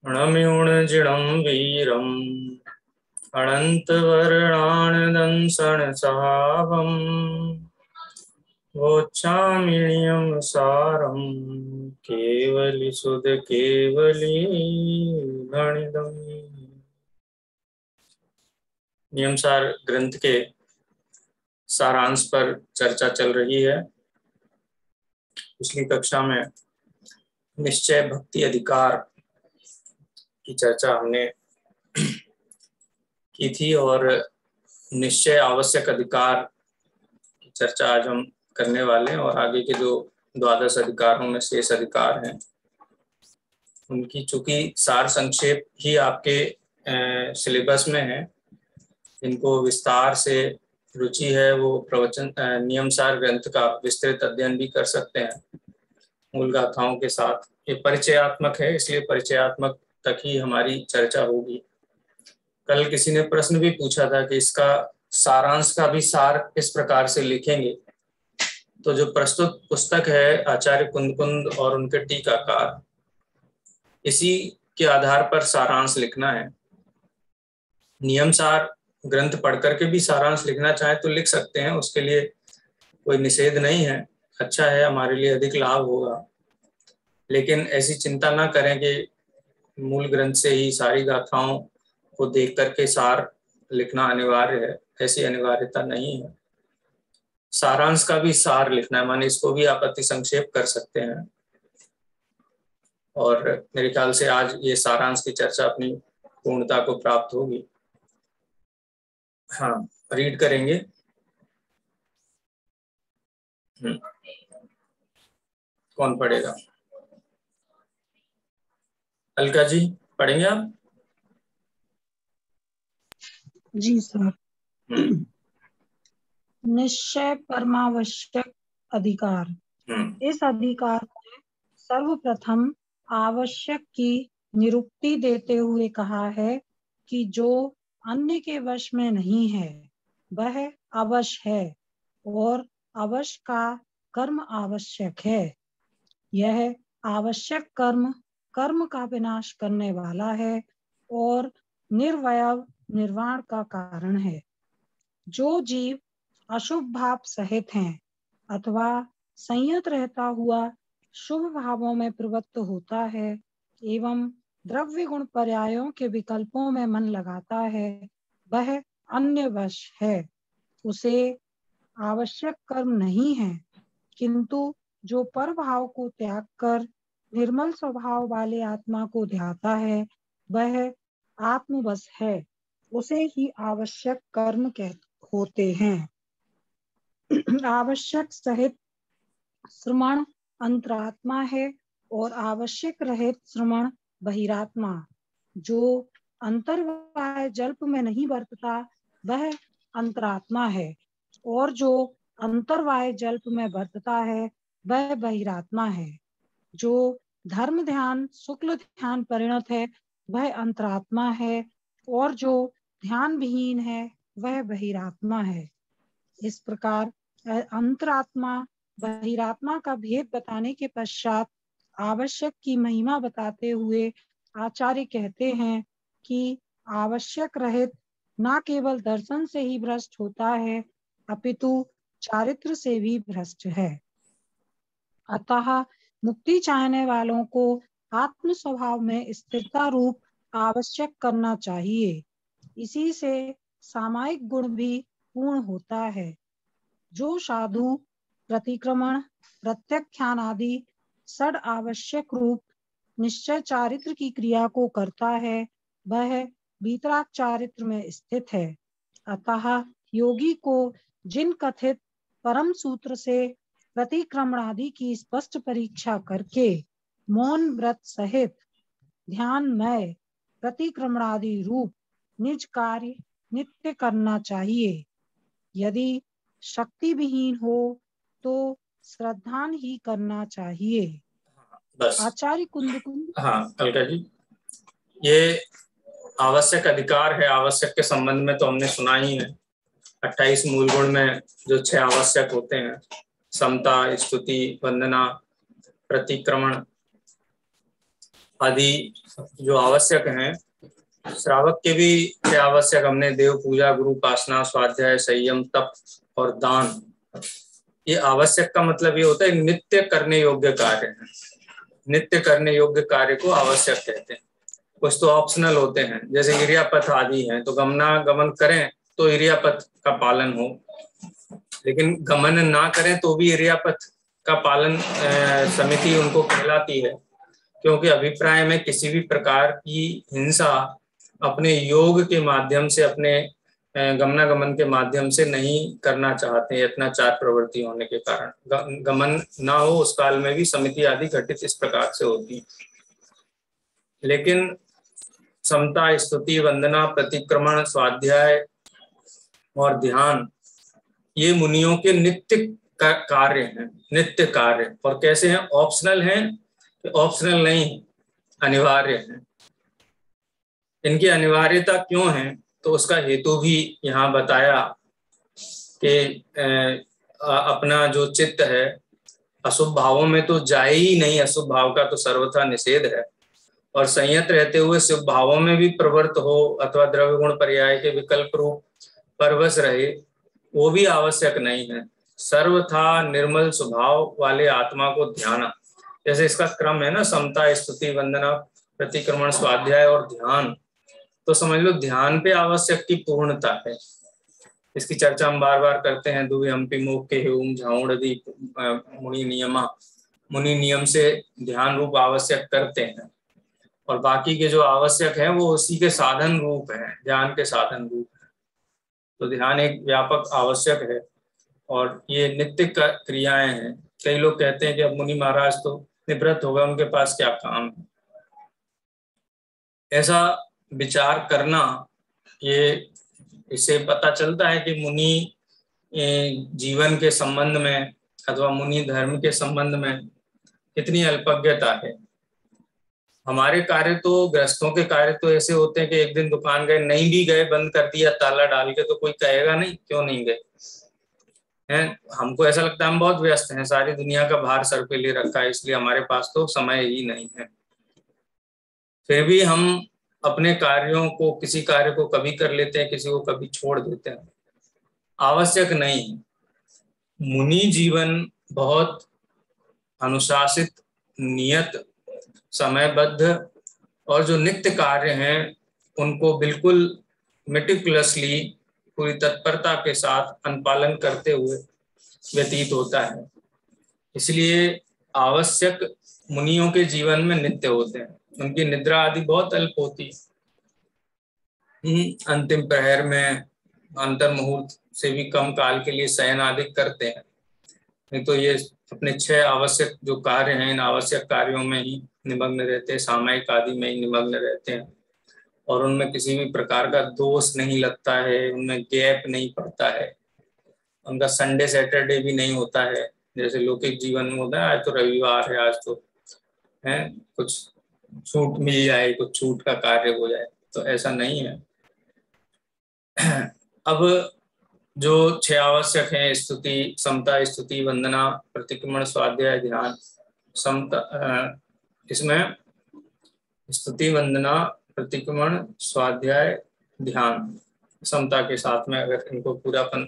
अणम्युणजिणं वीरम् अनन्तवर्णानदंसनसावम् वोच्छामिण्यं सारं केवलिसुध केवली गणितम्। नियमसार ग्रंथ के सारांश पर चर्चा चल रही है। पिछली कक्षा में निश्चय भक्ति अधिकार की चर्चा हमने की थी और निश्चय आवश्यक अधिकार की चर्चा आज हम करने वाले हैं। और आगे के जो 12 अधिकारों में शेष अधिकार हैं उनकी चूंकि सार संक्षेप ही आपके सिलेबस में है, इनको विस्तार से रुचि है वो प्रवचन नियमसार ग्रंथ का विस्तृत अध्ययन भी कर सकते हैं मूल गाथाओं के साथ। ये परिचयात्मक है, इसलिए परिचयात्मक तक ही हमारी चर्चा होगी। कल किसी ने प्रश्न भी पूछा था कि इसका सारांश का भी सार किस प्रकार से लिखेंगे। तो जो प्रस्तुत पुस्तक है आचार्य कुंद और उनके टीकाकार, इसी के आधार पर सारांश लिखना है। नियमसार ग्रंथ पढ़ करके भी सारांश लिखना चाहे तो लिख सकते हैं, उसके लिए कोई निषेध नहीं है, अच्छा है, हमारे लिए अधिक लाभ होगा। लेकिन ऐसी चिंता ना करें कि मूल ग्रंथ से ही सारी गाथाओं को देख करके सार लिखना अनिवार्य है, ऐसी अनिवार्यता नहीं है। सारांश का भी सार लिखना है, माने इसको भी आप अति संक्षेप कर सकते हैं। और मेरे ख्याल से आज ये सारांश की चर्चा अपनी पूर्णता को प्राप्त होगी। हाँ, रीड करेंगे। कौन पढ़ेगा? अलका जी पढ़ेंगे आप? जी सर। निश्चय परमावश्यक अधिकार। इस अधिकार में सर्वप्रथम आवश्यक की निरुक्ति देते हुए कहा है कि जो अन्य के वश में नहीं है वह अवश्य है और अवश्य का कर्म आवश्यक है। यह आवश्यक कर्म कर्म का विनाश करने वाला है और निर्वयव निर्वाण का कारण है। जो जीव अशुभ भाव सहित हैं अथवा संयत रहता हुआ शुभ भावों में प्रवृत्त होता है एवं द्रव्य गुण पर्यायों के विकल्पों में मन लगाता है, वह अन्य वश है। उसे आवश्यक कर्म नहीं है, किंतु जो पर भाव को त्याग कर निर्मल स्वभाव वाले आत्मा को ध्याता है वह आत्मवश है, उसे ही आवश्यक कर्म होते हैं। आवश्यक सहित श्रवण अंतरात्मा है और आवश्यक रहित श्रवण बहिरात्मा। जो अंतर्वाय जल्प में नहीं बरतता वह अंतरात्मा है और जो अंतर्वाय जल्प में बरतता है वह बहिरात्मा है। जो धर्म ध्यान शुक्ल ध्यान परिणत है वह अंतरात्मा है और जो ध्यान विहीन है वह बहिरात्मा है। इस प्रकार अंतरात्मा बहिरात्मा का भेद बताने के पश्चात आवश्यक की महिमा बताते हुए आचार्य कहते हैं कि आवश्यक रहित न केवल दर्शन से ही भ्रष्ट होता है अपितु चारित्र से भी भ्रष्ट है। अतः मुक्ति चाहने वालों को आत्म स्वभाव में स्थिरता रूप आवश्यक करना चाहिए। इसी से सामायिक गुण भी पूर्ण होता है। जो साधु प्रतिक्रमण प्रत्याख्यान आदि षड आवश्यक रूप निश्चय चारित्र की क्रिया को करता है वह वीतराग चारित्र में स्थित है। अतः योगी को जिन कथित परम सूत्र से प्रतिक्रमण आदि की स्पष्ट परीक्षा करके मौन व्रत सहित ध्यानमय प्रतिक्रमण आदि रूप निज कार्य नित्य करना चाहिए। यदि शक्ति विहीन हो तो श्रद्धान ही करना चाहिए। बस आचार्य कुंद। हाँ अलका जी, ये आवश्यक अधिकार है। आवश्यक के संबंध में तो हमने सुना ही है। 28 मूल गुण में जो 6 आवश्यक होते हैं, समता, स्तुति, वंदना, प्रतिक्रमण, आदि जो आवश्यक हैं, श्रावक के भी क्या आवश्यक, हमने देव पूजा, गुरु उपासना, स्वाध्याय, संयम, तप और दान, ये आवश्यक का मतलब ये होता है नित्य करने योग्य कार्य है। नित्य करने योग्य कार्य को आवश्यक कहते हैं। कुछ तो ऑप्शनल होते हैं, जैसे इरियापथ आदि हैं, तो गमनागमन करें तो इरियापथ का पालन हो, लेकिन गमन ना करें तो भी इरियापथ का पालन समिति उनको कहलाती है, क्योंकि अभिप्राय में किसी भी प्रकार की हिंसा अपने योग के माध्यम से, अपने गमनागमन के माध्यम से नहीं करना चाहते, यत्नाचार प्रवृत्ति होने के कारण गमन ना हो उस काल में भी समिति आदि घटित इस प्रकार से होती है। लेकिन समता, स्तुति, वंदना, प्रतिक्रमण, स्वाध्याय और ध्यान ये मुनियों के नित्य कार्य हैं, नित्य कार्य। और कैसे हैं? ऑप्शनल हैं, ऑप्शनल नहीं, अनिवार्य हैं। इनकी अनिवार्यता क्यों है तो उसका हेतु भी यहाँ बताया कि अपना जो चित्त है अशुभ भावों में तो जाए ही नहीं, अशुभ भाव का तो सर्वथा निषेध है, और संयत रहते हुए शुभ भावों में भी प्रवृत्त हो अथवा द्रव्य गुण पर्याय के विकल्प रूप परवश रहे, वो भी आवश्यक नहीं है। सर्वथा निर्मल स्वभाव वाले आत्मा को ध्यान, जैसे इसका क्रम है ना, समता, स्तुति, वंदना, प्रतिक्रमण, स्वाध्याय और ध्यान, तो समझ लो ध्यान पे आवश्यक की पूर्णता है। इसकी चर्चा हम बार बार करते हैं। दुवे हम्पि मोख के हेउम झाउड़दी मुनि नियमा, मुनि नियम से ध्यान रूप आवश्यक करते हैं, और बाकी के जो आवश्यक है वो उसी के साधन रूप है, ध्यान के साधन रूप है। तो ध्यान एक व्यापक आवश्यक है और ये नित्य क्रियाएं हैं। कई लोग कहते हैं कि अब मुनि महाराज तो निवृत्त हो गए, उनके पास क्या काम है। ऐसा विचार करना, ये इससे पता चलता है कि मुनि जीवन के संबंध में अथवा मुनि धर्म के संबंध में कितनी अल्पज्ञता है। हमारे कार्य तो, गृहस्थों के कार्य तो ऐसे होते हैं कि एक दिन दुकान गए, नहीं भी गए, बंद कर दिया ताला डाल के, तो कोई कहेगा नहीं क्यों नहीं गए हैं। हमको ऐसा लगता है हम बहुत व्यस्त हैं, सारी दुनिया का भार सर पे ले रखा है, इसलिए हमारे पास तो समय ही नहीं है। फिर भी हम अपने कार्यों को, किसी कार्य को कभी कर लेते हैं, किसी को कभी छोड़ देते हैं। आवश्यक नहीं। मुनि जीवन बहुत अनुशासित, नियत, समयबद्ध और जो नित्य कार्य हैं उनको बिल्कुल मेटिकुलसली, पूरी तत्परता के साथ अनुपालन करते हुए व्यतीत होता है। इसलिए आवश्यक मुनियों के जीवन में नित्य होते हैं। उनकी निद्रा आदि बहुत अल्प होती है। अंतिम प्रहर में अंतर मुहूर्त से भी कम काल के लिए शयन आदि करते हैं, नहीं तो ये अपने 6 आवश्यक जो कार्य हैं, इन आवश्यक कार्यों में ही निमग्न रहते हैं, सामायिक आदि में ही निमग्न रहते हैं, और उनमें किसी भी प्रकार का दोष नहीं लगता है, उनमें गैप नहीं पड़ता है। उनका संडे सैटरडे भी नहीं होता है, जैसे लौकिक जीवन में होता है आज तो रविवार है, आज तो है कुछ छूट मिल जाए, कुछ छूट का कार्य हो जाए, तो ऐसा नहीं है। अब जो 6 आवश्यक हैं, स्तुति, समता, स्तुति, वंदना, प्रतिक्रमण, स्वाध्याय, ध्यान, समता, इसमें स्तुति, वंदना, प्रतिक्रमण, स्वाध्याय, ध्यान, समता के साथ में अगर इनको पूरापन,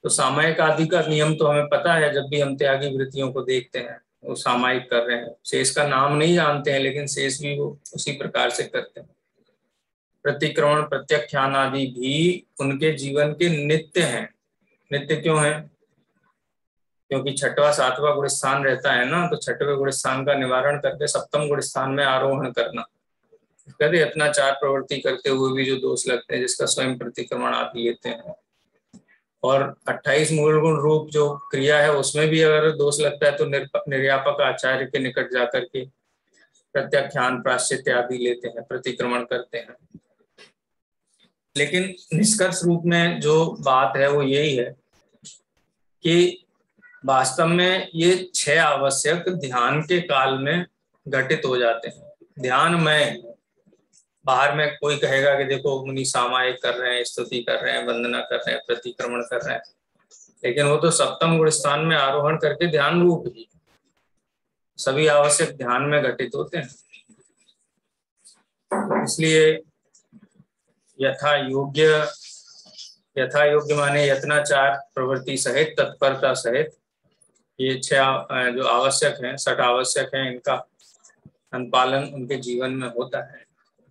तो सामायिक आदि का नियम तो हमें पता है। जब भी हम त्यागी वृत्तियों को देखते हैं वो सामायिक कर रहे हैं, शेष का नाम नहीं जानते हैं, लेकिन शेष भी वो उसी प्रकार से करते हैं। प्रतिक्रमण, प्रत्याख्यान आदि भी उनके जीवन के नित्य हैं। नित्य क्यों है? क्योंकि 6वां 7वां गुण स्थान रहता है ना, तो 6वें गुण स्थान का निवारण करके 7वें गुण स्थान में आरोहण करना, कहते यत्नाचार प्रवृत्ति करते हुए भी जो दोष लगते हैं, जिसका स्वयं प्रतिक्रमण आदि लेते हैं। और 28 मूल गुण रूप जो क्रिया है उसमें भी अगर दोष लगता है तो निर्यापक आचार्य के निकट जाकर के प्रत्याख्यान, प्राश्चित्य आदि लेते हैं, प्रतिक्रमण करते हैं। लेकिन निष्कर्ष रूप में जो बात है वो यही है कि वास्तव में ये 6 आवश्यक ध्यान के काल में घटित हो जाते हैं। ध्यान में बाहर में कोई कहेगा कि देखो मुनि सामायिक कर रहे हैं, स्तुति कर रहे हैं, वंदना कर रहे हैं, प्रतिक्रमण कर रहे हैं, लेकिन वो तो 7वें गुण स्थान में आरोहण करके ध्यान रूप ही सभी आवश्यक ध्यान में घटित होते हैं। इसलिए यथा योग्य माने यत्नाचार प्रवृत्ति सहित, तत्परता सहित, ये 6 जो आवश्यक हैं, 6 आवश्यक हैं, इनका अनुपालन उनके जीवन में होता है।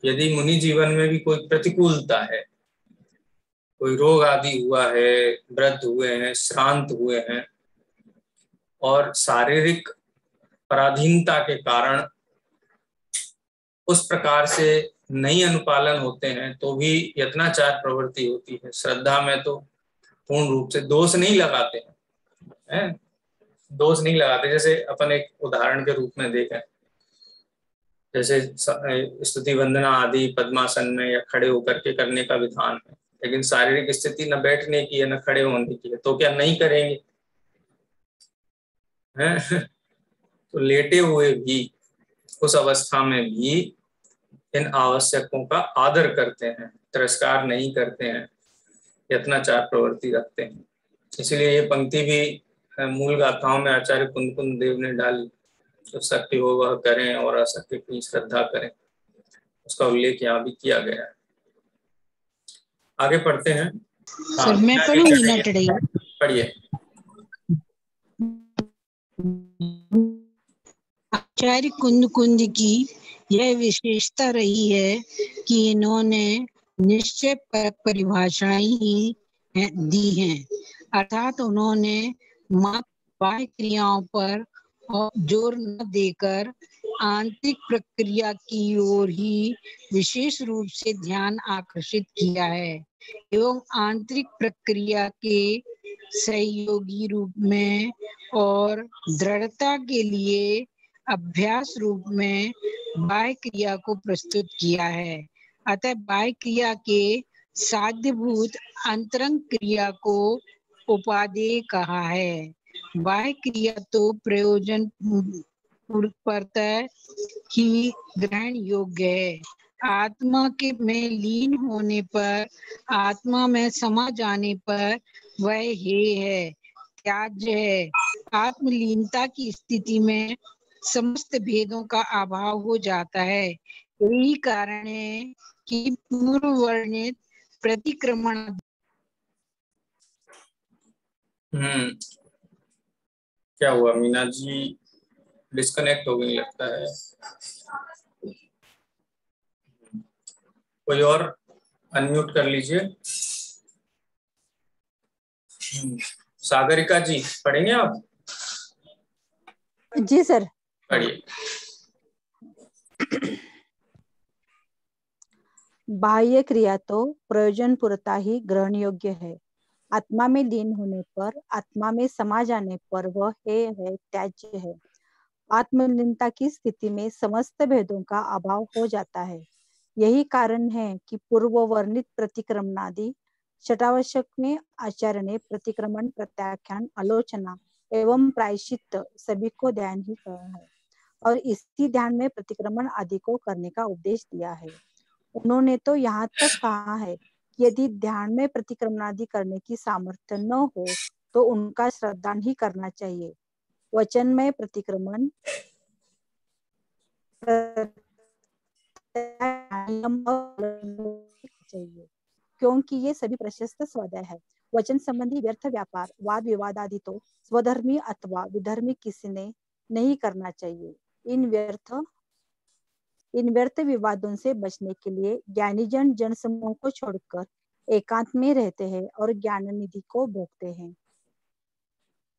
यदि मुनि जीवन में भी कोई प्रतिकूलता है, कोई रोग आदि हुआ है, वृद्ध हुए हैं, श्रांत हुए हैं, और शारीरिक पराधीनता के कारण उस प्रकार से नहीं अनुपालन होते हैं, तो भी यत्नाचार प्रवृत्ति होती है। श्रद्धा में तो पूर्ण रूप से दोष नहीं लगाते हैं, दोष नहीं लगाते। जैसे अपन एक उदाहरण के रूप में देखें, जैसे स्तुति वंदना आदि पद्मासन में या खड़े होकर के करने का विधान है, लेकिन शारीरिक स्थिति न बैठने की है न खड़े होने की है, तो क्या नहीं करेंगे? हैं? तो लेटे हुए भी उस अवस्था में भी इन आवश्यकों का आदर करते हैं, तिरस्कार नहीं करते हैं, यत्नाचार प्रवृत्ति रखते हैं। इसलिए ये पंक्ति भी मूल गाथाओं में आचार्य कुंद कुंद देव ने डाली, जो सत्य हो वह करें और असत्य की श्रद्धा करें, उसका उल्लेख यहाँ भी किया गया है। आगे पढ़ते हैं। सर मैं पढ़ूंगी ना टुडे? पढ़िए। आचार्य कुंद कुंद की यह विशेषता रही है कि इन्होंने निश्चय परिभाषाएं ही दी हैं, अर्थात उन्होंने मात्र बाह्य क्रियाओं पर जोर न देकर आंतरिक प्रक्रिया की ओर ही विशेष रूप से ध्यान आकर्षित किया है, एवं आंतरिक प्रक्रिया के सहयोगी रूप में और दृढ़ता के लिए अभ्यास रूप में बाह्य क्रिया को प्रस्तुत किया है। अतः बाह्य क्रिया के साध्यभूत अंतरंग क्रिया को उपादेय कहा है। बाह्य क्रिया तो प्रयोजन परतः ही ग्रहण योग्य है। आत्मा के में लीन होने पर, आत्मा में समा जाने पर वह हे है, त्याज्य है। आत्मलीनता की स्थिति में समस्त भेदों का अभाव हो जाता है। यही कारण है कि पूर्व वर्णित प्रतिक्रमण क्या हुआ मीना जी? डिस्कनेक्ट हो गई लगता है। कोई और अनम्यूट कर लीजिए। सागरिका जी पढ़ेंगे आप? जी सर। पढ़िए। बाह्य क्रिया तो प्रयोजन पुरता ही ग्रहण योग्य है। आत्मा में लीन होने पर, आत्मा में समा जाने पर वह है, त्याज्य है। आत्मलीनता की स्थिति में समस्त भेदों का अभाव हो जाता है। यही कारण है कि पूर्व वर्णित प्रतिक्रमणादि षटावश्यक में आचार्य ने प्रतिक्रमण, प्रत्याख्यान, आलोचना एवं प्रायश्चित्त सभी को ध्यान ही कहा है, और इसी ध्यान में प्रतिक्रमण आदि को करने का उपदेश दिया है। उन्होंने तो यहाँ तक कहा है कि यदि ध्यान में प्रतिक्रमणादि करने की सामर्थ्य न हो तो उनका श्रद्धान ही करना चाहिए। वचन में प्रतिक्रमण चाहिए, क्योंकि ये सभी प्रशस्त स्वाध्याय है। वचन संबंधी व्यर्थ व्यापार, वाद विवाद आदि तो स्वधर्मी अथवा विधर्मी किसी ने नहीं करना चाहिए। इन व्यर्थ विवादों से बचने के लिए ज्ञानीजन जन समूह को छोड़कर एकांत में रहते हैं और ज्ञान निधि को भोगते हैं।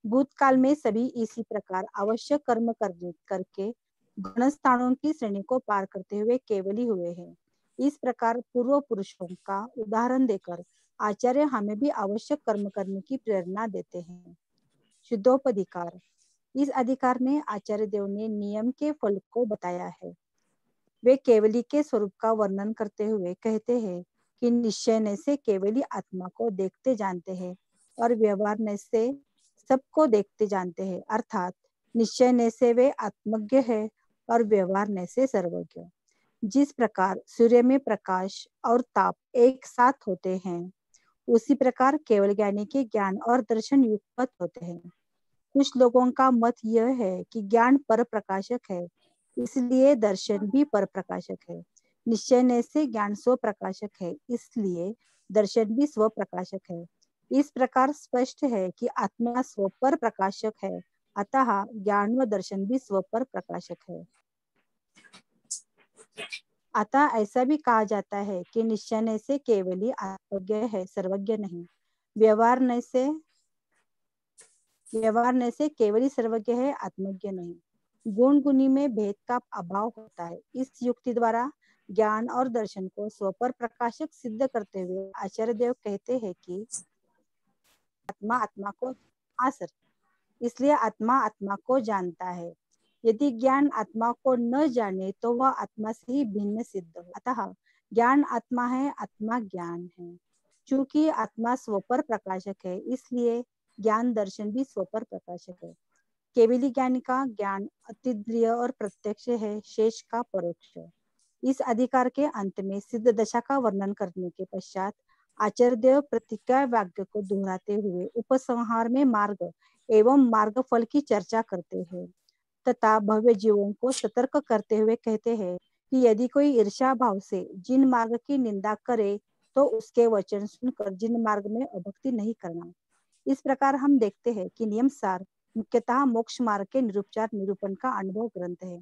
भूतकाल में सभी इसी प्रकार आवश्यक कर्म करके गणस्थानों की श्रेणी को पार करते हुए केवली हुए हैं। इस प्रकार पूर्व पुरुषों का उदाहरण देकर आचार्य हमें भी आवश्यक कर्म करने की प्रेरणा देते हैं। शुद्धोपधिकार, इस अधिकार में आचार्य देव ने नियम के फल को बताया है। वे केवली के स्वरूप का वर्णन करते हुए कहते हैं कि निश्चय से केवली आत्मा को देखते जानते हैं और व्यवहार से सबको देखते जानते हैं, अर्थात निश्चय से वे आत्मज्ञ है और व्यवहार से सर्वज्ञ। जिस प्रकार सूर्य में प्रकाश और ताप एक साथ होते हैं, उसी प्रकार केवल ज्ञानी के ज्ञान और दर्शन युगपत होते हैं। कुछ लोगों का मत यह है कि ज्ञान पर प्रकाशक है, इसलिए दर्शन भी पर प्रकाशक है, निश्चय से ज्ञान स्व प्रकाशक है, इसलिए दर्शन भी स्व प्रकाशक है। इस प्रकार स्पष्ट है कि आत्मा स्व पर प्रकाशक है, अतः ज्ञान व दर्शन भी स्व पर प्रकाशक है। अतः ऐसा भी कहा जाता है कि निश्चय से केवल ही आत्मज्ञ है, सर्वज्ञ नहीं। व्यवहार से केवल ही सर्वज्ञ है, आत्मज्ञ नहीं। गुण गुणी में भेद का अभाव होता है। इस युक्ति द्वारा ज्ञान और दर्शन को स्व पर प्रकाशक सिद्ध करते हुए आचार्य देव कहते हैं कि आत्मा को इसलिए आत्मा आत्मा को जानता है। यदि ज्ञान आत्मा को न जाने तो वह आत्मा से ही भिन्न सिद्ध हो। अतः ज्ञान आत्मा है, आत्मा ज्ञान है। चूंकि आत्मा स्व पर प्रकाशक है, इसलिए ज्ञान दर्शन भी स्व पर प्रकाशक है। केवली ज्ञान का ज्ञान अतिद्रिय और प्रत्यक्ष है, शेष का परोक्ष। इस अधिकार के अंत में सिद्ध दशा का वर्णन करने के पश्चात आचार्य देव प्रतिज्ञा वाक्य को दोहराते हुए उपसंहार में मार्ग एवं मार्ग फल की चर्चा करते हैं तथा भव्य जीवों को सतर्क करते हुए कहते हैं कि यदि कोई ईर्ष्या भाव से जिन मार्ग की निंदा करे तो उसके वचन सुनकर जिन मार्ग में अभक्ति नहीं करना। इस प्रकार हम देखते हैं कि नियम सार मुख्यतः मोक्ष मार्ग के निरुपचार निरूपण का अनुभव ग्रंथ है।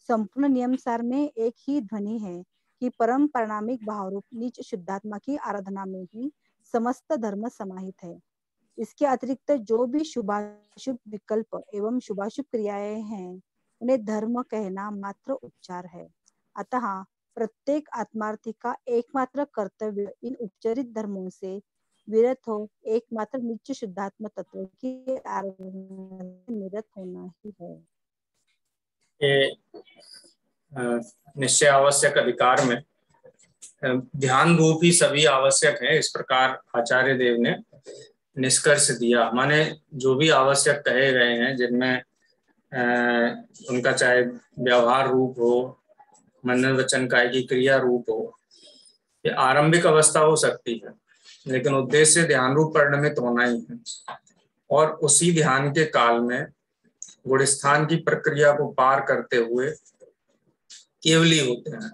संपूर्ण नियम सार में एक ही ध्वनि है कि परम परिणामिक भावरूप नीच शुद्धात्मा की आराधना में ही समस्त धर्म समाहित है। इसके अतिरिक्त जो भी शुभाशुभ विकल्प एवं शुभाशुभ क्रियाएं हैं उन्हें धर्म कहना मात्र उपचार है। अतः प्रत्येक आत्मार्थी का एकमात्र कर्तव्य इन उपचरित धर्मों से विरत हो एकमात्र नित्य शुद्धात्मा तत्व की आराधना से निरत होना ही है। निश्चय आवश्यक अधिकार में ध्यान रूप ही सभी आवश्यक है, इस प्रकार आचार्य देव ने निष्कर्ष दिया। माने जो भी आवश्यक कहे गए हैं, जिनमें उनका चाहे व्यवहार रूप हो, मनन वचन काय की क्रिया रूप हो, ये आरंभिक अवस्था हो सकती है, लेकिन उद्देश्य ध्यान रूप परिणमित होना ही है। और उसी ध्यान के काल में गुणस्थान की प्रक्रिया को पार करते हुए केवली होते हैं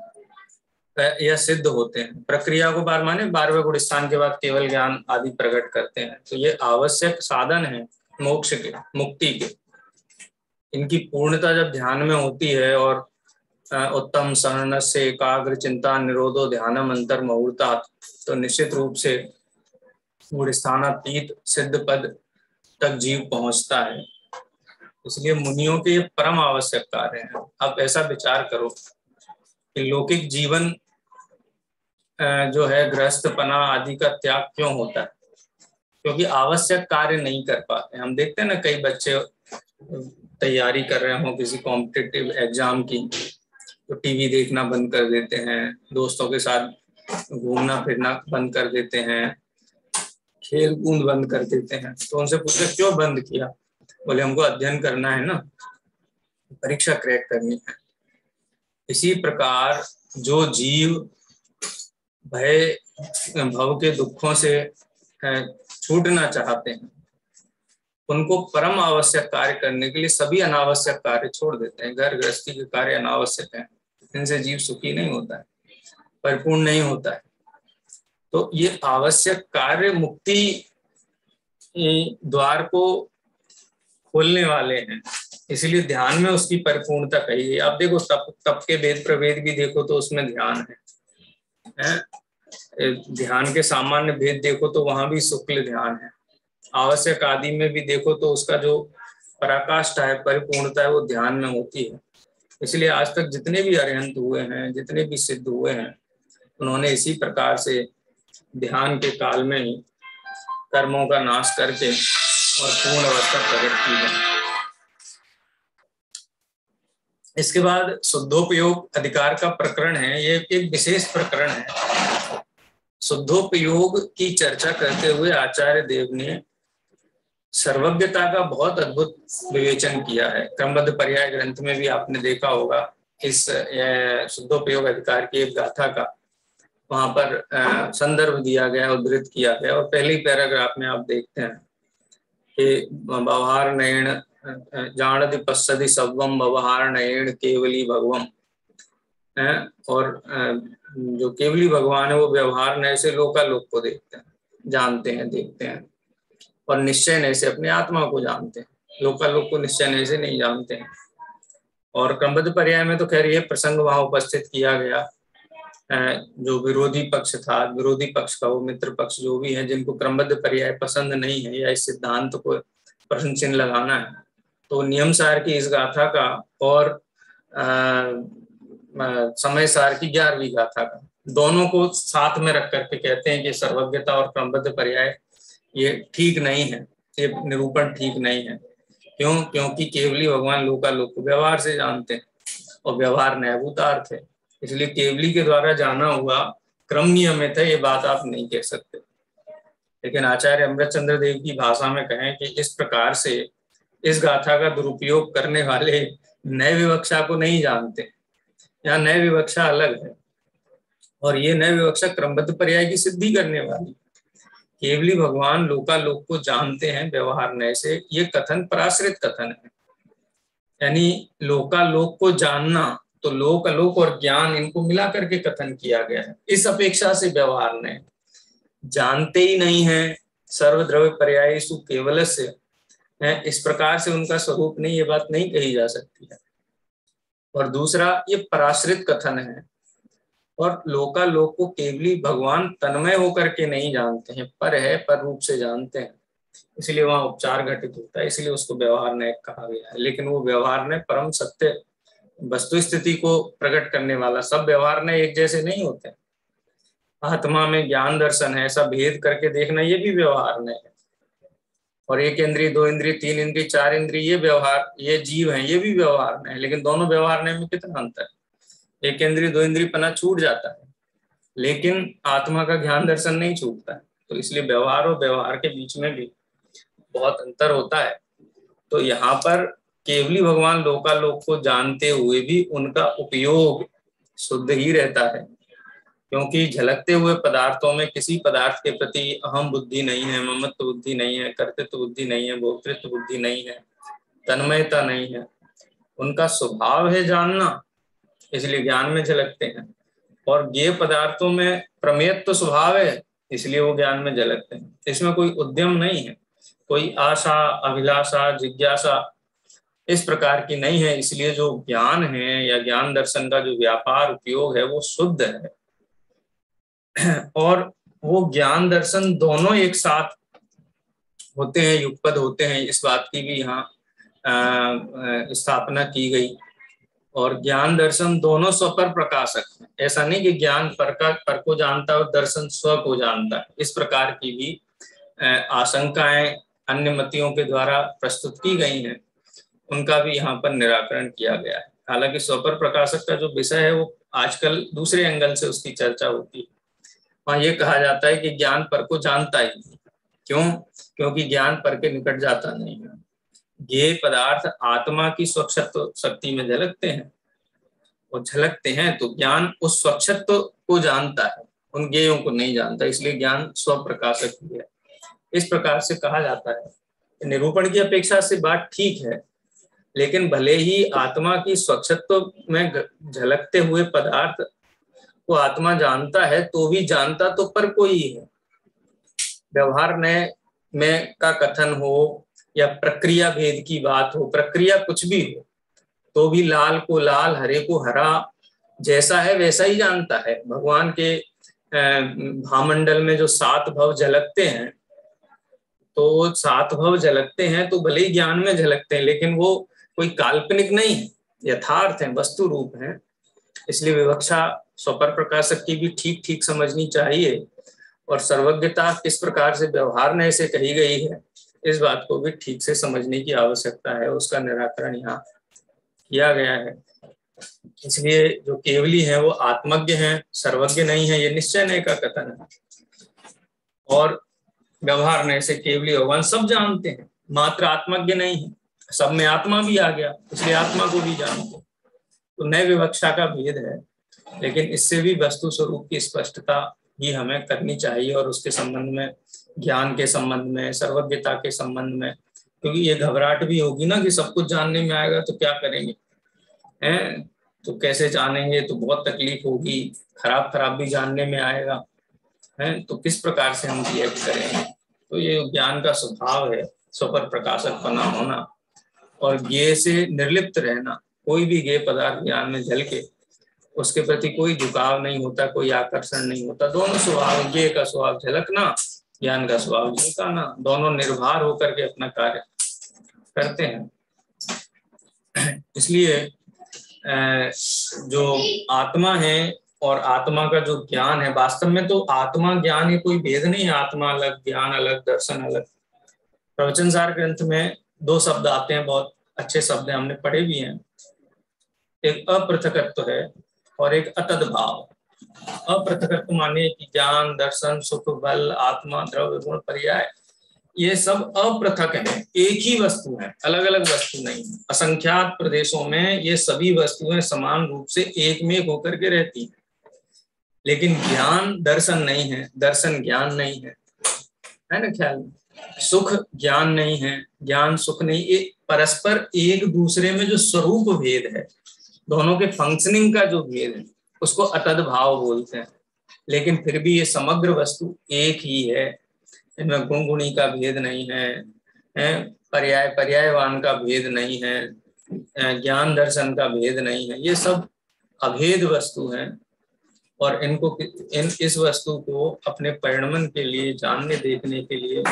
या सिद्ध होते हैं। प्रक्रिया को पार माने 12वें गुणस्थान के बाद केवल ज्ञान आदि प्रकट करते हैं। तो ये आवश्यक साधन है मोक्ष के, मुक्ति के। इनकी पूर्णता जब ध्यान में होती है और उत्तम शरण से एकाग्र चिंता निरोधो ध्यानम अंतर मुहूर्ता, तो निश्चित रूप से गुणस्थानातीत सिद्ध पद तक जीव पहुंचता है। इसलिए मुनियों के परम आवश्यक कार्य हैं। अब ऐसा विचार करो कि लौकिक जीवन जो है गृहस्थपना आदि का त्याग क्यों होता है? क्योंकि आवश्यक कार्य नहीं कर पाते। हम देखते हैं ना, कई बच्चे तैयारी कर रहे हो किसी कॉम्पिटिटिव एग्जाम की, तो टीवी देखना बंद कर देते हैं, दोस्तों के साथ घूमना फिरना बंद कर देते हैं, खेल कूद बंद कर देते हैं। तो उनसे पूछे क्यों बंद किया? बोले हमको अध्ययन करना है ना, परीक्षा क्रैक करनी है। इसी प्रकार जो जीव भय भव के दुखों से छूटना चाहते हैं, उनको परम आवश्यक कार्य करने के लिए सभी अनावश्यक कार्य छोड़ देते हैं। घर गृहस्थी के कार्य अनावश्यक हैं, इनसे जीव सुखी नहीं होता है, परिपूर्ण नहीं होता है। तो ये आवश्यक कार्य मुक्ति द्वार को खोलने वाले हैं, इसीलिए ध्यान में उसकी परिपूर्णता कही है। आप देखो तप के भेद प्रभेद भी देखो तो उसमें ध्यान है। ध्यान के सामान्य भेद देखो तो वहां भी शुक्ल ध्यान है। आवश्यक आदि में भी देखो तो उसका जो पराकाष्ठा है, परिपूर्णता है, वो ध्यान में होती है। इसलिए आज तक जितने भी अरिहंत हुए हैं, जितने भी सिद्ध हुए हैं, उन्होंने इसी प्रकार से ध्यान के काल में ही कर्मों का नाश करके और पूर्ण अवस्था प्रकट की है। इसके बाद शुद्धोपयोग अधिकार का प्रकरण है। ये एक विशेष प्रकरण है। शुद्धोपयोग की चर्चा करते हुए आचार्य देव ने सर्वज्ञता का बहुत अद्भुत विवेचन किया है। क्रमबद्ध पर्याय ग्रंथ में भी आपने देखा होगा इस शुद्धोपयोग अधिकार की एक गाथा का, वहां पर संदर्भ दिया गया, उद्धृत किया गया। और पहले ही पैराग्राफ में आप देखते हैं कि व्यवहार नयन जानदि पश्यति सव्वम व्यवहार नयन केवली भगवम और जो केवली भगवान है वो व्यवहार नय से लोकालोक को देखते हैं, जानते हैं, देखते हैं, और निश्चय नय से अपने आत्मा को जानते हैं, लोकालोक को निश्चय नय से नहीं जानते हैं। और क्रमबद्ध पर्याय में तो खैर ये प्रसंग वहां उपस्थित किया गया, जो विरोधी पक्ष था, विरोधी पक्ष का वो मित्र पक्ष जो भी है, जिनको क्रमबद्ध पर्याय पसंद नहीं है या इस सिद्धांत को प्रश्न चिन्ह लगाना है, तो नियम सार की इस गाथा का और समय सार की 11वीं गाथा का, दोनों को साथ में रख करके कहते हैं कि सर्वज्ञता और क्रमबद्ध पर्याय ये ठीक नहीं है, ये निरूपण ठीक नहीं है। क्यों? क्योंकि केवली भगवान लोकालोक को व्यवहार से जानते हैं और व्यवहार न्यायभूतार्थ है, इसलिए केवली के द्वारा जाना हुआ क्रम नियमित है, ये बात आप नहीं कह सकते। लेकिन आचार्य अमृतचंद्र देव की भाषा में कहें कि इस प्रकार से इस गाथा का दुरुपयोग करने वाले नए विवक्षा को नहीं जानते। यहाँ नए विवक्षा अलग है और ये नए विवक्षा क्रमबद्ध पर्याय की सिद्धि करने वाली। केवली भगवान लोकालोक को जानते हैं व्यवहार नय से, ये कथन पराश्रित कथन है। यानी लोकालोक को जानना, तो लोक अलोक और ज्ञान इनको मिला करके कथन किया गया है। इस अपेक्षा से व्यवहार नय जानते ही नहीं है, सर्वद्रव्य पर्यायसु केवलस्य है, इस प्रकार से उनका स्वरूप नहीं, ये बात नहीं कही जा सकती है। और दूसरा, ये पराश्रित कथन है और लोकालोक को केवली भगवान तन्मय होकर के नहीं जानते हैं, पर है, पर रूप से जानते हैं, इसलिए वहां उपचार घटित होता है, इसलिए उसको व्यवहार नय कहा गया है। लेकिन वो व्यवहार नय परम सत्य वस्तु स्थिति को प्रकट करने वाला, सब व्यवहार नय एक जैसे नहीं होते। आत्मा में ज्ञान दर्शन है, ऐसा भेद करके देखना, ये भी व्यवहार नय है। और 1 इंद्रिय, 2 इंद्रिय, 3 इंद्रिय, 4 इंद्रिय, ये व्यवहार, ये जीव हैं, ये भी व्यवहार नय है। लेकिन दोनों व्यवहार नय में कितना अंतर है? 1 इंद्रिय 2 इंद्रिय पना छूट जाता है, लेकिन आत्मा का ज्ञान दर्शन नहीं छूटता है। तो इसलिए व्यवहार और व्यवहार के बीच में भी बहुत अंतर होता है। तो यहाँ पर केवली भगवान लोकालोक को जानते हुए भी उनका उपयोग शुद्ध ही रहता है, क्योंकि झलकते हुए पदार्थों में किसी पदार्थ के प्रति अहम बुद्धि नहीं है, ममत्व बुद्धि नहीं है, कर्तृत्व बुद्धि नहीं है, भोक्तृत्व बुद्धि नहीं है, तन्मयता नहीं है। उनका स्वभाव है जानना, इसलिए ज्ञान में झलकते हैं। और ज्ञेय पदार्थों में प्रमेयत्व स्वभाव है, इसलिए वो ज्ञान में झलकते हैं। इसमें कोई उद्यम नहीं है, कोई आशा, अभिलाषा, जिज्ञासा इस प्रकार की नहीं है, इसलिए जो ज्ञान है या ज्ञान दर्शन का जो व्यापार उपयोग है वो शुद्ध है। और वो ज्ञान दर्शन दोनों एक साथ होते हैं, युगपद होते हैं, इस बात की भी यहाँ स्थापना की गई। और ज्ञान दर्शन दोनों स्वपर प्रकाशक हैं, ऐसा नहीं कि ज्ञान पर को जानता है और दर्शन स्व को जानता है, इस प्रकार की भी आशंकाएं अन्य मतियों के द्वारा प्रस्तुत की गई हैं, उनका भी यहाँ पर निराकरण किया गया है। हालांकि स्वपर प्रकाशक का जो विषय है वो आजकल दूसरे एंगल से उसकी चर्चा होती है। वहाँ ये कहा जाता है कि ज्ञान पर को जानता ही नहीं। क्यों? क्योंकि ज्ञान पर के निकट जाता नहीं है। ये पदार्थ आत्मा की स्वच्छत्व शक्ति में झलकते हैं, और झलकते हैं तो ज्ञान उस स्वच्छत्व को जानता है, उन ज्ञेयों को नहीं जानता, इसलिए ज्ञान स्वप्रकाशक ही है। इस प्रकार से कहा जाता है। निरूपण की अपेक्षा से बात ठीक है, लेकिन भले ही आत्मा की स्वच्छत्व में झलकते हुए पदार्थ को आत्मा जानता है, तो भी जानता तो पर कोई है। व्यवहार में का कथन हो या प्रक्रिया भेद की बात हो, प्रक्रिया कुछ भी हो, तो भी लाल को लाल, हरे को हरा, जैसा है वैसा ही जानता है। भगवान के भामंडल में जो 7 भव झलकते हैं, तो 7 भव झलकते हैं तो भले ही ज्ञान में झलकते हैं, लेकिन वो कोई काल्पनिक नहीं है, यथार्थ है, वस्तु रूप है। इसलिए विवक्षा स्वपर प्रकाशक की भी ठीक ठीक समझनी चाहिए, और सर्वज्ञता किस प्रकार से व्यवहार नय से कही गई है, इस बात को भी ठीक से समझने की आवश्यकता है। उसका निराकरण यहाँ किया गया है। इसलिए जो केवली है वो आत्मज्ञ हैं, सर्वज्ञ नहीं है, ये निश्चय नय का कथन है। और व्यवहार नय से केवली भगवान सब जानते हैं, मात्र आत्मज्ञ नहीं है। सब में आत्मा भी आ गया, इसलिए आत्मा को भी जानते हैं। तो नय विवक्षा का भेद है, लेकिन इससे भी वस्तु स्वरूप की स्पष्टता ही हमें करनी चाहिए, और उसके संबंध में, ज्ञान के संबंध में, सर्वज्ञता के संबंध में, क्योंकि ये घबराहट भी होगी ना कि सब कुछ जानने में आएगा तो क्या करेंगे हैं। तो कैसे जानेंगे, तो बहुत तकलीफ होगी, खराब भी जानने में आएगा है, तो किस प्रकार से हम रिएक्ट करेंगे। तो ये ज्ञान का स्वभाव है, स्वपर प्रकाशक बना होना और ज्ञेय से निर्लिप्त रहना। कोई भी ज्ञेय पदार्थ ज्ञान में झलके उसके प्रति कोई झुकाव नहीं होता, कोई आकर्षण नहीं होता। दोनों स्वभाव, ज्ञेय का स्वभाव झलकना, ज्ञान का स्वभाव झलकाना, दोनों निर्भर होकर के अपना कार्य करते हैं। इसलिए जो आत्मा है और आत्मा का जो ज्ञान है, वास्तव में तो आत्मा ज्ञान ये कोई भेद नहीं है, आत्मा अलग, ज्ञान अलग, दर्शन अलग। प्रवचन सार ग्रंथ में 2 शब्द आते हैं, बहुत अच्छे शब्द हैं, हमने पढ़े भी हैं। एक अपृथकत्व है और एक अतद भाव। अपृथकत्व माने कि ज्ञान, दर्शन, सुख, बल, आत्मा, द्रव्य, गुण, पर्याय, ये सब अपृथक है, एक ही वस्तु है, अलग अलग वस्तु नहीं है। असंख्यात प्रदेशों में ये सभी वस्तुएं समान रूप से एक में होकर के रहती हैं, लेकिन ज्ञान दर्शन नहीं है, दर्शन ज्ञान नहीं है ना ख्याल में। सुख ज्ञान नहीं है, ज्ञान सुख नहीं, ये परस्पर एक दूसरे में जो स्वरूप भेद है, दोनों के फंक्शनिंग का जो भेद है, उसको अतद भाव बोलते हैं। लेकिन फिर भी ये समग्र वस्तु एक ही है, इनमें गुण गुणी का भेद नहीं है, पर्याय पर्यायवान का भेद नहीं है, ज्ञान दर्शन का भेद नहीं है, ये सब अभेद वस्तु हैं। और इनको इस वस्तु को अपने परिणमन के लिए, जानने देखने के लिए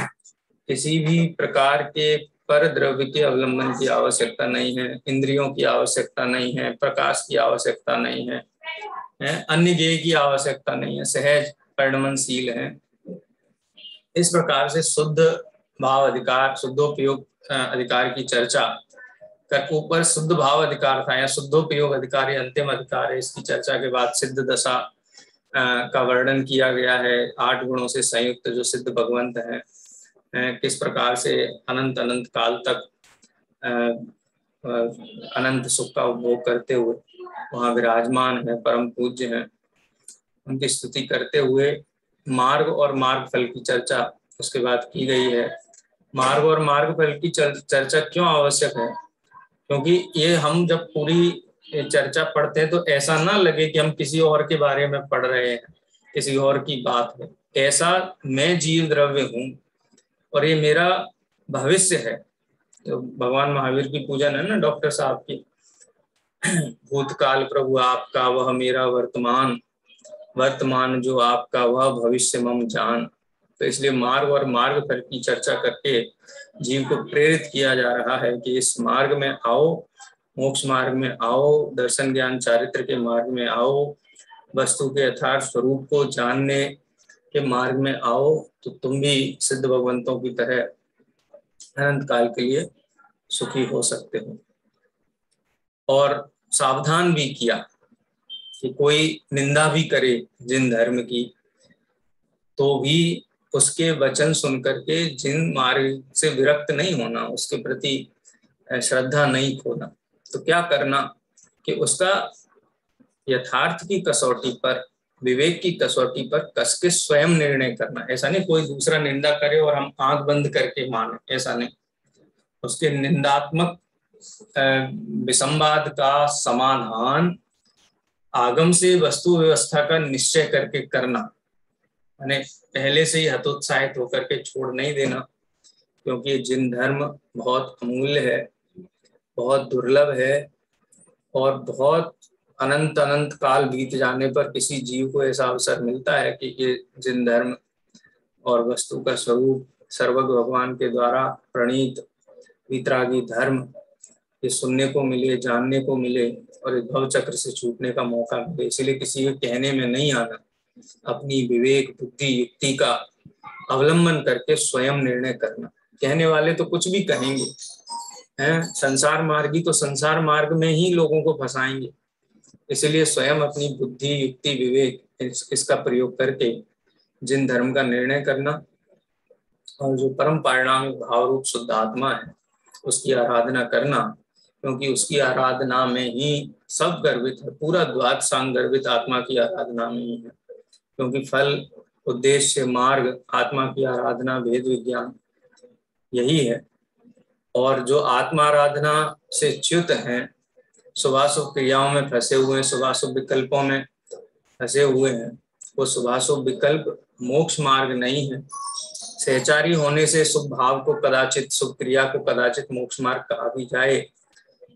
किसी भी प्रकार के पर द्रव्य के अवलंबन की आवश्यकता नहीं है, इंद्रियों की आवश्यकता नहीं है, प्रकाश की आवश्यकता नहीं है, अन्य ज्ञेय की आवश्यकता नहीं है, सहज परिणमनशील है। इस प्रकार से शुद्ध भाव अधिकार, शुद्धोपयोग अधिकार की चर्चा कर, ऊपर शुद्ध भाव अधिकार था या शुद्धोपयोग अधिकार अंतिम अधिकार है। इसकी चर्चा के बाद सिद्ध दशा का वर्णन किया गया है। 8 गुणों से संयुक्त जो सिद्ध भगवंत है, किस प्रकार से अनंत अनंत काल तक अनंत सुख का उपभोग करते हुए वहाँ विराजमान है, परम पूज्य है, उनकी स्तुति करते हुए मार्ग और मार्ग फल की चर्चा उसके बाद की गई है। मार्ग और मार्ग फल की चर्चा क्यों आवश्यक है? क्योंकि ये हम जब पूरी चर्चा पढ़ते हैं तो ऐसा ना लगे कि हम किसी और के बारे में पढ़ रहे हैं, किसी और की बात है। ऐसा मैं जीव द्रव्य हूँ और ये मेरा भविष्य है। तो भगवान महावीर की पूजन है ना डॉक्टर साहब की, भूतकाल प्रभु आपका, वह मेरा वर्तमान, वर्तमान जो आपका, वह भविष्य मम जान। तो इसलिए मार्ग और मार्ग फल की चर्चा करके जीव को प्रेरित किया जा रहा है कि इस मार्ग में आओ, मोक्ष मार्ग में आओ, दर्शन ज्ञान चारित्र के मार्ग में आओ, वस्तु के यथार्थ स्वरूप को जानने के मार्ग में आओ, तो तुम भी सिद्ध भगवंतों की तरह अनंत काल के लिए सुखी हो सकते हो। और सावधान भी किया कि कोई निंदा भी करे जिन धर्म की, तो भी उसके वचन सुन करके जिन मार्ग से विरक्त नहीं होना, उसके प्रति श्रद्धा नहीं खोना। तो क्या करना कि उसका यथार्थ की कसौटी पर, विवेक की कसौटी पर कस के स्वयं निर्णय करना। ऐसा नहीं कोई दूसरा निंदा करे और हम आंख बंद करके माने, ऐसा नहीं। उसके निंदात्मक विसंवाद का समाधान आगम से वस्तु व्यवस्था का निश्चय करके करना, यानी पहले से ही हतोत्साहित होकर के छोड़ नहीं देना। क्योंकि जिन धर्म बहुत अमूल्य है, बहुत दुर्लभ है और बहुत अनंत अनंत काल बीत जाने पर किसी जीव को ऐसा अवसर मिलता है कि ये जिन धर्म और वस्तु का स्वरूप सर्वज्ञ भगवान के द्वारा प्रणीत वितरागी धर्म ये सुनने को मिले, जानने को मिले और इस भव चक्र से छूटने का मौका मिले। इसलिए किसी के कहने में नहीं आना, अपनी विवेक बुद्धि युक्ति का अवलंबन करके स्वयं निर्णय करना। कहने वाले तो कुछ भी कहेंगे हैं, संसार मार्गी तो संसार मार्ग में ही लोगों को फंसाएंगे। इसलिए स्वयं अपनी बुद्धि युक्ति विवेक इसका प्रयोग करके जिन धर्म का निर्णय करना और जो परम परिणाम भाव रूप शुद्ध आत्मा है उसकी आराधना करना। क्योंकि उसकी आराधना में ही सब गर्वित है, पूरा द्वादशांग गर्वित आत्मा की आराधना में ही है। क्योंकि फल, उद्देश्य, मार्ग, आत्मा की आराधना, भेद विज्ञान यही है। और जो आत्मा आराधना से च्युत हैं, शुभाशुभ क्रियाओं में फंसे हुए हैं, शुभाशुभ विकल्पों में फंसे हुए हैं। वो शुभाशुभ विकल्प मोक्ष मार्ग नहीं है। सहचारी होने से शुभ भाव को कदाचित, शुभ क्रिया को कदाचित मोक्ष मार्ग कहा भी जाए,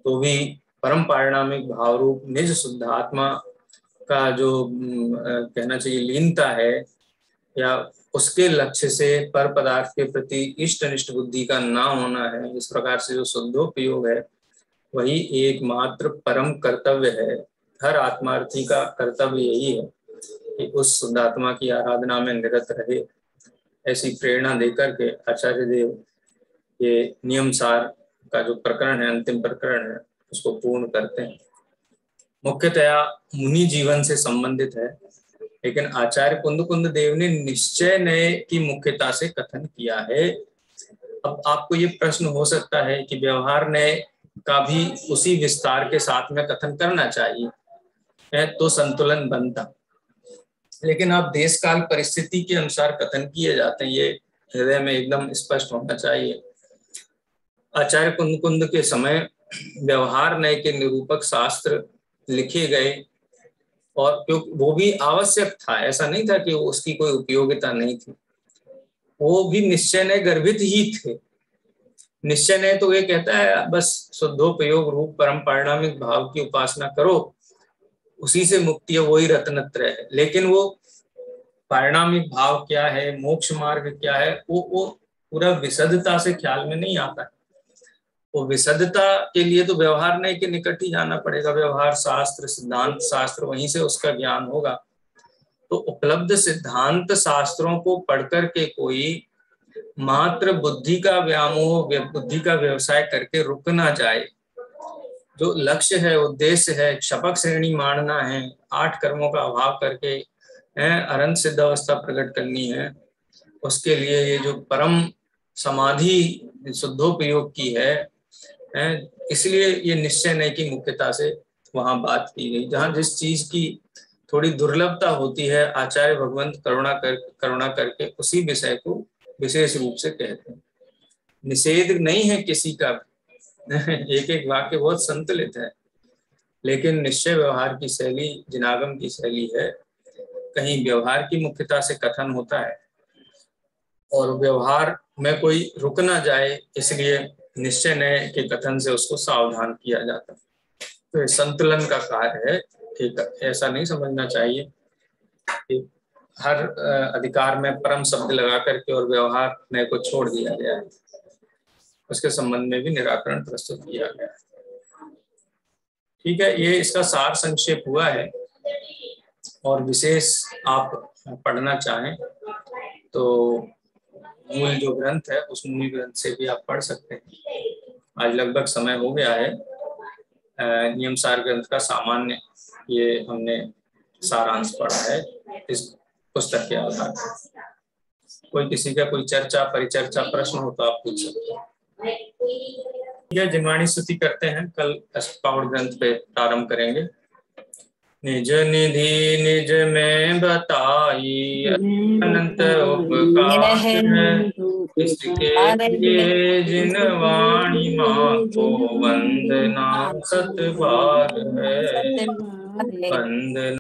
तो भी परम पारिणामिक भाव रूप निज शुद्धात्मा का जो कहना चाहिए लीनता है, या उसके लक्ष्य से पर पदार्थ के प्रति इष्ट अनिष्ट बुद्धि का ना होना है, इस प्रकार से जो शुद्धोपयोग है वही एकमात्र परम कर्तव्य है। हर आत्मार्थी का कर्तव्य यही है कि उस शुद्धात्मा की आराधना में निरत रहे। ऐसी प्रेरणा देकर के आचार्य देव ये नियम सार का जो प्रकरण है, अंतिम प्रकरण है, उसको पूर्ण करते हैं। मुख्यतया मुनि जीवन से संबंधित है, लेकिन आचार्य कुंद देव ने निश्चय नय की मुख्यता से कथन किया है। अब आपको ये प्रश्न हो सकता है कि व्यवहार नय का भी उसी विस्तार के साथ में कथन करना चाहिए तो संतुलन बनता, लेकिन अब देश काल परिस्थिति के अनुसार कथन किए जाते हैं, ये हृदय में एकदम स्पष्ट होना चाहिए। आचार्य कुंद के समय व्यवहार नय के निरूपक शास्त्र लिखे गए, और क्योंकि वो भी आवश्यक था, ऐसा नहीं था कि उसकी कोई उपयोगिता नहीं थी, वो भी निश्चय नय गर्भित ही थे। निश्चय नय तो ये कहता है बस शुद्धोपयोग रूप परम पारिणामिक भाव की उपासना करो, उसी से मुक्ति है, वही रत्नत्रय है। लेकिन वो पारिणामिक भाव क्या है, मोक्ष मार्ग क्या है, वो पूरा विशदता से ख्याल में नहीं आता है। वो विशदता के लिए तो व्यवहार नय के निकट ही जाना पड़ेगा, व्यवहार शास्त्र, सिद्धांत शास्त्र, वहीं से उसका ज्ञान होगा। तो उपलब्ध सिद्धांत शास्त्रों को पढ़कर के कोई मात्र बुद्धि का व्यामोह, बुद्धि का व्यवसाय करके रुक ना जाए। जो लक्ष्य है, उद्देश्य है, क्षपक श्रेणी मानना है, 8 कर्मों का अभाव करके अनंत सिद्ध अवस्था प्रकट करनी है, उसके लिए ये जो परम समाधि शुद्धोपयोग की है, इसलिए ये निश्चय नय की मुख्यता से वहां बात की गई। जहां जिस चीज की थोड़ी दुर्लभता होती है, आचार्य भगवंत करुणा करके उसी विषय को विशेष रूप से कहते हैं। निषेध नहीं है किसी का, एक एक वाक्य बहुत संतुलित है, लेकिन निश्चय व्यवहार की शैली जिनागम की शैली है। कहीं व्यवहार की मुख्यता से कथन होता है और व्यवहार में कोई रुक ना जाए, इसलिए निश्चय नय के कथन से उसको सावधान किया जाता है। तो संतुलन का कार्य है, ठीक है। ऐसा नहीं समझना चाहिए कि हर अधिकार में परम शब्द लगा करके और व्यवहार नय को छोड़ दिया गया है। उसके संबंध में भी निराकरण प्रस्तुत किया गया है। ठीक है, ये इसका सार संक्षेप हुआ है, और विशेष आप पढ़ना चाहें तो मूल जो ग्रंथ है उस मूल ग्रंथ से भी आप पढ़ सकते हैं। आज लगभग समय हो गया है। नियम सार ग्रंथ का सामान्य ये हमने सारांश पढ़ा है इस पुस्तक के आधार पर। कोई किसी का कोई चर्चा परिचर्चा प्रश्न हो तो आप पूछ सकते हैं। यह जिनवाणी स्तुति करते हैं, कल अष्टपावड़ ग्रंथ पे प्रारंभ करेंगे। निज निधि निज में बताई अनंत उपकार इसके लिए जिनवाणी माँ को वंदना सतबार है, वंदना।